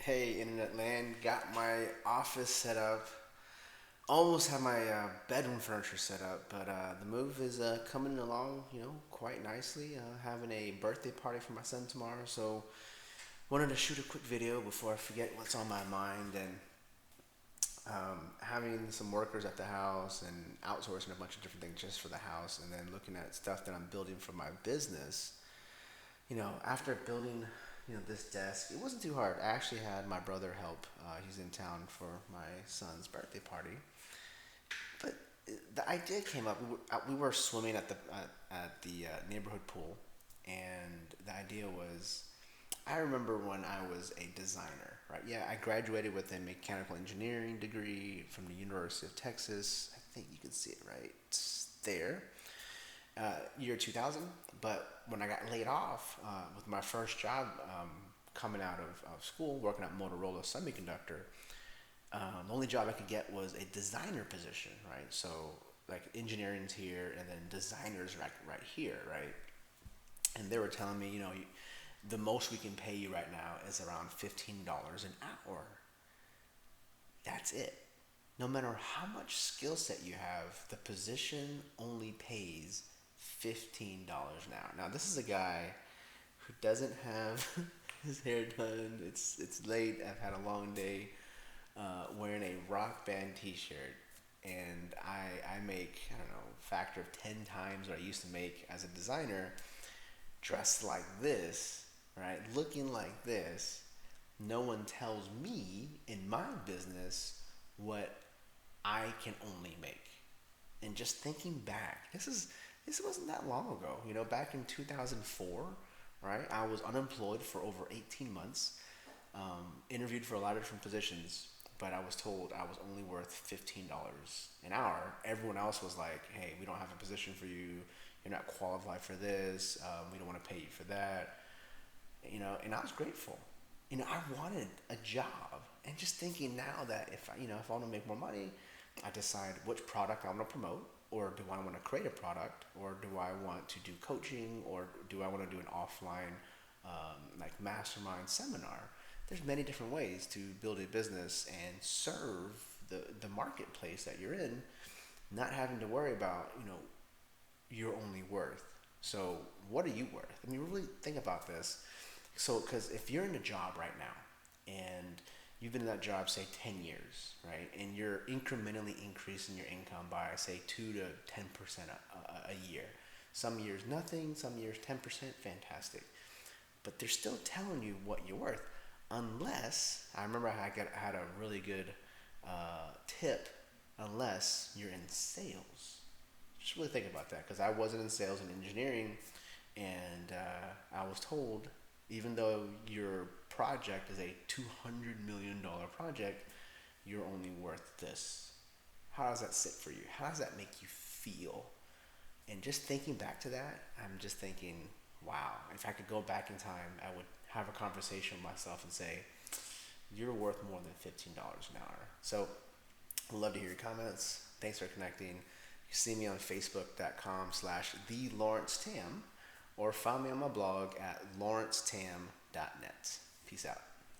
Hey, internet land, got my office set up. Almost have my bedroom furniture set up, but the move is coming along, quite nicely. Having a birthday party for my son tomorrow, so wanted to shoot a quick video before I forget what's on my mind. And having some workers at the house and outsourcing a bunch of different things just for the house, and then looking at stuff that I'm building for my business. After building, this desk, it wasn't too hard. I actually had my brother help. He's in town for my son's birthday party. But the idea came up. We were swimming at the neighborhood pool, and the idea was, I remember when I was a designer, right? Yeah, I graduated with a mechanical engineering degree from the University of Texas. I think you can see it right there, year 2000. But when I got laid off with my first job coming out of school, working at Motorola Semiconductor, the only job I could get was a designer position, right? So like engineering's here, and then designers right here, right? And they were telling me, the most we can pay you right now is around $15 an hour. That's it. No matter how much skill set you have, the position only pays $15 an hour. Now, this is a guy who doesn't have his hair done. It's late. I've had a long day. Wearing a rock band T-shirt, and I make, I don't know, factor of 10 times what I used to make as a designer, dressed like this, right? Looking like this. No one tells me in my business what I can only make. And just thinking back, this wasn't that long ago. Back in 2004, right? I was unemployed for over 18 months. Interviewed for a lot of different positions, but I was told I was only worth $15 an hour. Everyone else was like, "Hey, we don't have a position for you. You're not qualified for this. We don't want to pay you for that." And I was grateful. I wanted a job, and just thinking now that if I want to make more money, I decide which product I want to promote, or do I want to create a product, or do I want to do coaching, or do I want to do an offline like mastermind seminar. There's many different ways to build a business and serve the marketplace that you're in, not having to worry about your only worth. So what are you worth? I mean, really think about this. So, because if you're in a job right now and you've been in that job, say 10 years, right, and you're incrementally increasing your income by, say, 2 to 10% a year. Some years nothing, some years 10%, fantastic. But they're still telling you what you're worth, unless, I remember I had a really good tip, unless you're in sales. Just really think about that, because I wasn't in sales and engineering, and I was told, even though your project is a $200 million project, you're only worth this. How does that sit for you? How does that make you feel? And just thinking back to that, I'm just thinking, wow, if I could go back in time, I would have a conversation with myself and say, you're worth more than $15 an hour. So I'd love to hear your comments. Thanks for connecting. You see me on facebook.com/TheLawrenceTam, or find me on my blog at lawrencetam.net. Peace out.